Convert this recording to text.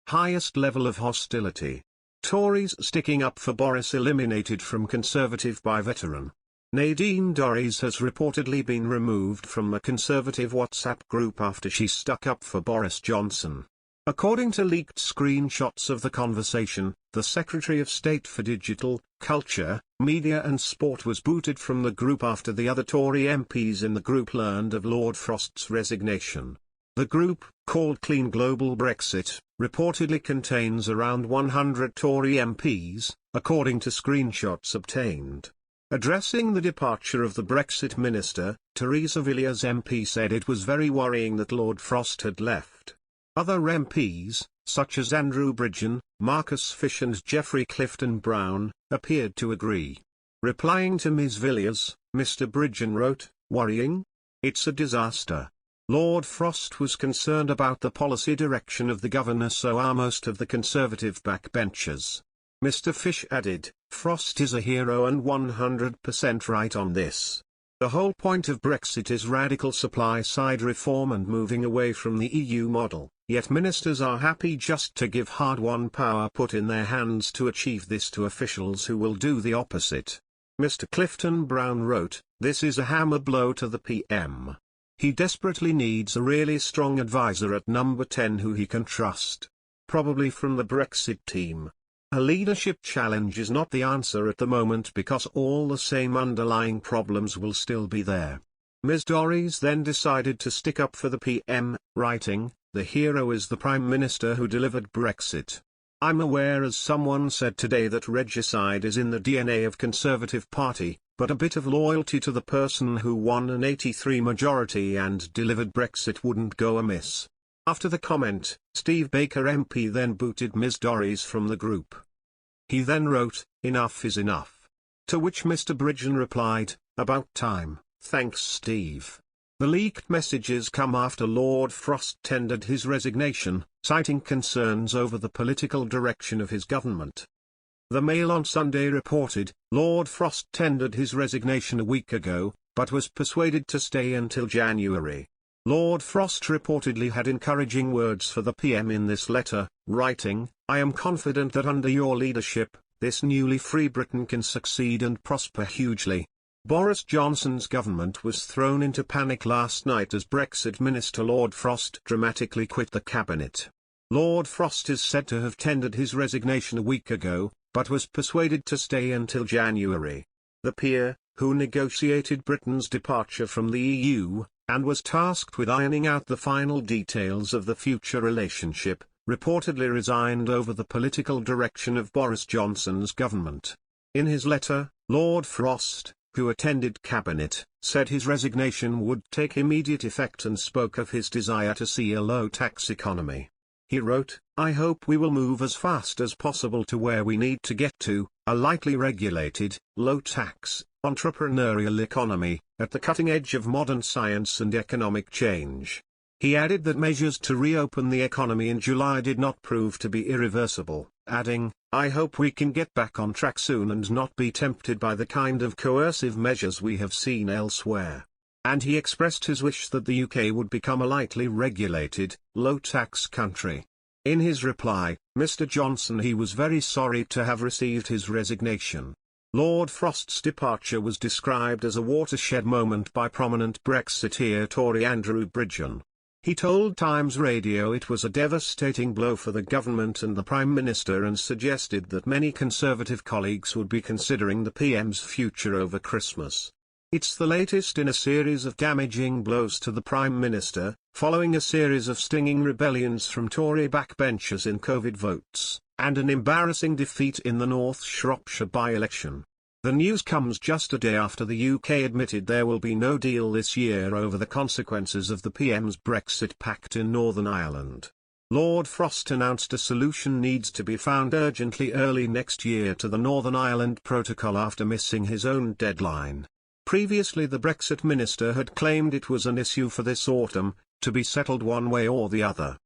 highest level of hostility. Tories sticking up for Boris eliminated from Conservative by veteran. Nadine Dorries has reportedly been removed from a Conservative WhatsApp group after she stuck up for Boris Johnson. According to leaked screenshots of the conversation, the Secretary of State for Digital, Culture, Media and Sport was booted from the group after the other Tory MPs in the group learned of Lord Frost's resignation. The group, called Clean Global Brexit, reportedly contains around 100 Tory MPs, according to screenshots obtained. Addressing the departure of the Brexit minister, Theresa Villiers MP said it was very worrying that Lord Frost had left. Other MPs, such as Andrew Bridgen, Marcus Fish and Geoffrey Clifton Brown, appeared to agree. Replying to Ms Villiers, Mr Bridgen wrote, "Worrying? It's a disaster. Lord Frost was concerned about the policy direction of the governor, so are most of the Conservative backbenchers." Mr Fish added, "Frost is a hero and 100% right on this. The whole point of Brexit is radical supply-side reform and moving away from the EU model, yet ministers are happy just to give hard-won power put in their hands to achieve this to officials who will do the opposite." Mr Clifton Brown wrote, "This is a hammer blow to the PM. He desperately needs a really strong advisor at number 10 who he can trust. Probably from the Brexit team. A leadership challenge is not the answer at the moment because all the same underlying problems will still be there." Ms Dorries then decided to stick up for the PM, writing, "The hero is the Prime Minister who delivered Brexit. I'm aware, as someone said today, that regicide is in the DNA of Conservative Party, but a bit of loyalty to the person who won an 83 majority and delivered Brexit wouldn't go amiss." After the comment, Steve Baker MP then booted Ms Dorries from the group. He then wrote, "Enough is enough." To which Mr Bridgen replied, "About time, thanks Steve." The leaked messages come after Lord Frost tendered his resignation, citing concerns over the political direction of his government. The Mail on Sunday reported, Lord Frost tendered his resignation a week ago, but was persuaded to stay until January. Lord Frost reportedly had encouraging words for the PM in this letter, writing, "I am confident that under your leadership, this newly free Britain can succeed and prosper hugely." Boris Johnson's government was thrown into panic last night as Brexit Minister Lord Frost dramatically quit the cabinet. Lord Frost is said to have tendered his resignation a week ago, but was persuaded to stay until January. The peer, who negotiated Britain's departure from the EU, and was tasked with ironing out the final details of the future relationship, reportedly resigned over the political direction of Boris Johnson's government. In his letter, Lord Frost, who attended cabinet, said his resignation would take immediate effect and spoke of his desire to see a low-tax economy. He wrote, "I hope we will move as fast as possible to where we need to get to, a lightly regulated, low-tax, entrepreneurial economy, at the cutting edge of modern science and economic change." He added that measures to reopen the economy in July did not prove to be irreversible, adding, "I hope we can get back on track soon and not be tempted by the kind of coercive measures we have seen elsewhere." And he expressed his wish that the UK would become a lightly regulated, low-tax country. In his reply, Mr Johnson he was very sorry to have received his resignation. Lord Frost's departure was described as a watershed moment by prominent Brexiteer Tory Andrew Bridgen. He told Times Radio it was a devastating blow for the government and the Prime Minister and suggested that many Conservative colleagues would be considering the PM's future over Christmas. It's the latest in a series of damaging blows to the Prime Minister, following a series of stinging rebellions from Tory backbenchers in COVID votes, and an embarrassing defeat in the North Shropshire by-election. The news comes just a day after the UK admitted there will be no deal this year over the consequences of the PM's Brexit pact in Northern Ireland. Lord Frost announced a solution needs to be found urgently early next year to the Northern Ireland Protocol after missing his own deadline. Previously the Brexit minister had claimed it was an issue for this autumn, to be settled one way or the other.